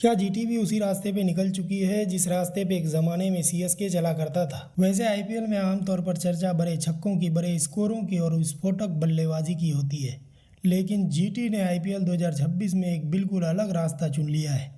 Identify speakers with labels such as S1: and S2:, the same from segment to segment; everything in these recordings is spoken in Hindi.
S1: क्या जीटी भी उसी रास्ते पे निकल चुकी है जिस रास्ते पे एक ज़माने में सीएसके चला करता था। वैसे आईपीएल में आमतौर पर चर्चा बड़े छक्कों की, बड़े स्कोरों की और विस्फोटक बल्लेबाजी की होती है, लेकिन जीटी ने आईपीएल 2026 में एक बिल्कुल अलग रास्ता चुन लिया है।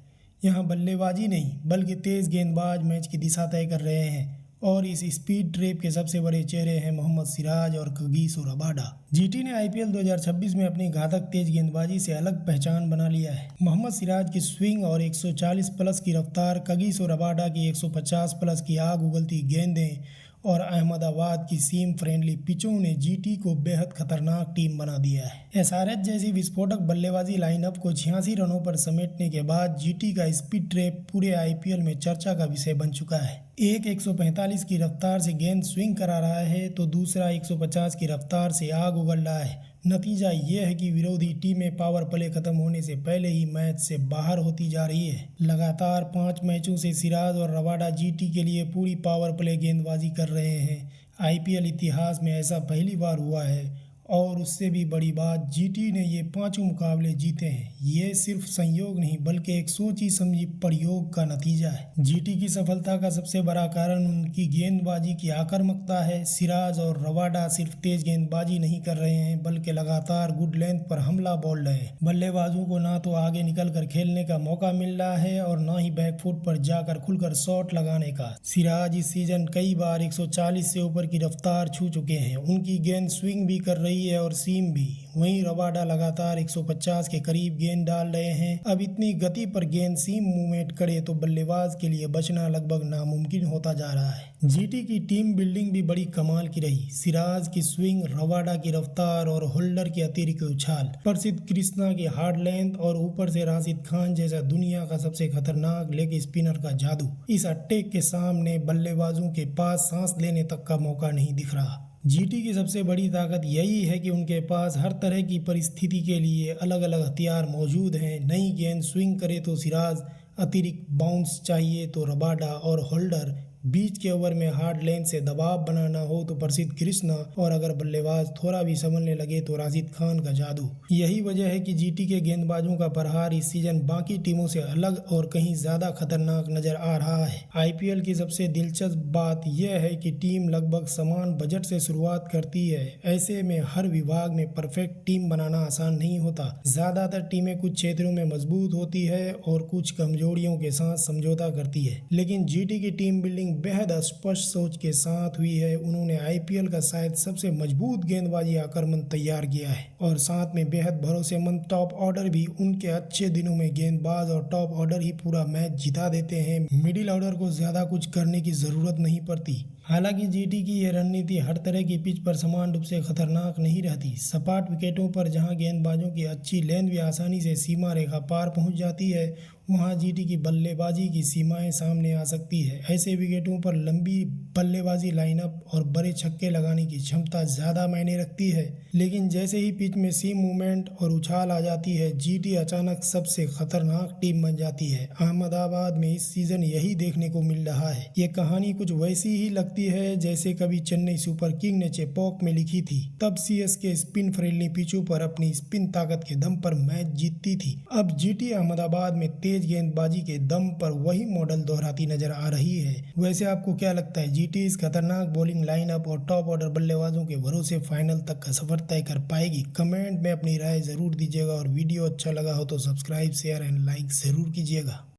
S1: यहाँ बल्लेबाजी नहीं बल्कि तेज़ गेंदबाज मैच की दिशा तय कर रहे हैं, और इस स्पीड ट्रेप के सबसे बड़े चेहरे हैं मोहम्मद सिराज और कगिसो रबाडा। जीटी ने आईपीएल 2026 में अपनी घातक तेज गेंदबाजी से अलग पहचान बना लिया है। मोहम्मद सिराज की स्विंग और 140 प्लस की रफ्तार, कगिसो रबाडा की 150 प्लस की आग उगलती गेंदें और अहमदाबाद की सीम फ्रेंडली पिचों ने जीटी को बेहद खतरनाक टीम बना दिया है। एसआरएच जैसी विस्फोटक बल्लेबाजी लाइनअप को 86 रनों पर समेटने के बाद जीटी का स्पीड ट्रैप पूरे आईपीएल में चर्चा का विषय बन चुका है। एक 145 की रफ्तार से गेंद स्विंग करा रहा है तो दूसरा 150 की रफ्तार से आग उगल रहा है। नतीजा ये है कि विरोधी टीमें पावर प्ले खत्म होने से पहले ही मैच से बाहर होती जा रही है। लगातार 5 मैचों से सिराज और रबाडा जीटी के लिए पूरी पावर प्ले गेंदबाजी कर रहे हैं। आईपीएल इतिहास में ऐसा पहली बार हुआ है, और उससे भी बड़ी बात, जीटी ने ये पांचों मुकाबले जीते हैं। ये सिर्फ संयोग नहीं बल्कि एक सोची समझी प्रयोग का नतीजा है। जीटी की सफलता का सबसे बड़ा कारण उनकी गेंदबाजी की आक्रामकता है। सिराज और रबाडा सिर्फ तेज गेंदबाजी नहीं कर रहे हैं बल्कि लगातार गुड लेंथ पर हमला बोल रहे हैं। बल्लेबाजों को ना तो आगे निकल कर खेलने का मौका मिल रहा है और ना ही बैकफुट पर जाकर खुलकर शॉट लगाने का। सिराज इस सीजन कई बार 140 से ऊपर की रफ्तार छू चुके हैं। उनकी गेंद स्विंग भी कर रही है और सीम भी। वहीं रबाडा लगातार 150 के करीब गेंद डाल रहे हैं। अब इतनी गति पर गेंद सीम मूवमेंट करे तो बल्लेबाज के लिए बचना लगभग नामुमकिन होता जा रहा है। जीटी की टीम बिल्डिंग भी बड़ी कमाल की रही। सिराज की स्विंग, रबाडा की रफ्तार और होल्डर की अतिरिक्त उछाल, प्रसिद्ध कृष्णा की हार्ड लेंथ और ऊपर से राशिद खान जैसा दुनिया का सबसे खतरनाक लेग स्पिनर का जादू। इस अटैक के सामने बल्लेबाजों के पास सांस लेने तक का मौका नहीं दिख रहा। जीटी की सबसे बड़ी ताकत यही है कि उनके पास हर तरह की परिस्थिति के लिए अलग अलग हथियार मौजूद हैं। नई गेंद स्विंग करे तो सिराज, अतिरिक्त बाउंस चाहिए तो रबाडा और होल्डर, बीच के ओवर में हार्ड लेंथ से दबाव बनाना हो तो प्रसिद्ध कृष्णा, और अगर बल्लेबाज थोड़ा भी संभलने लगे तो राशिद खान का जादू। यही वजह है कि जीटी के गेंदबाजों का प्रहार इस सीजन बाकी टीमों से अलग और कहीं ज्यादा खतरनाक नजर आ रहा है। आईपीएल की सबसे दिलचस्प बात यह है कि टीम लगभग समान बजट से शुरुआत करती है। ऐसे में हर विभाग में परफेक्ट टीम बनाना आसान नहीं होता। ज्यादातर टीमें कुछ क्षेत्रों में मजबूत होती है और कुछ कमजोरियों के साथ समझौता करती है, लेकिन जीटी की टीम बिल्डिंग बेहद स्पष्ट सोच के साथ हुई है। उन्होंने आईपीएल का शायद सबसे मजबूत गेंदबाजी आक्रमण तैयार किया है, और साथ में बेहद भरोसेमंद टॉप ऑर्डर भी। उनके अच्छे दिनों में गेंदबाज और टॉप ऑर्डर ही पूरा मैच जिता देते हैं। मिडिल ऑर्डर को ज्यादा कुछ करने की जरूरत नहीं पड़ती। हालांकि जीटी की यह रणनीति हर तरह की पिच पर समान रूप से खतरनाक नहीं रहती। सपाट विकेटों पर जहां गेंदबाजों की अच्छी लेंथ भी आसानी से सीमा रेखा पार पहुंच जाती है, वहां जीटी की बल्लेबाजी की सीमाएं सामने आ सकती है। ऐसे विकेटों पर लंबी बल्लेबाजी लाइनअप और बड़े छक्के लगाने की क्षमता ज़्यादा मायने रखती है, लेकिन जैसे ही पिच में सीम मूवमेंट और उछाल आ जाती है, जीटी अचानक सबसे खतरनाक टीम बन जाती है। अहमदाबाद में इस सीजन यही देखने को मिल रहा है। ये कहानी कुछ वैसी ही लगती है जैसे कभी चेन्नई सुपर किंग ने चेपॉक में लिखी थी। तब सीएसके स्पिन फ्रेंडली पिचों पर अपनी स्पिन ताकत के दम पर मैच जीतती थी। अब जीटी अहमदाबाद में तेज गेंदबाजी के दम पर वही मॉडल दोहराती नजर आ रही है। वैसे आपको क्या लगता है, जीटी इस खतरनाक बॉलिंग लाइनअप और टॉप ऑर्डर बल्लेबाजों के भरोसे फाइनल तक का सफर तय कर पाएगी? कमेंट में अपनी राय जरूर दीजिएगा, और वीडियो अच्छा लगा हो तो सब्सक्राइब, शेयर एंड लाइक जरूर कीजिएगा।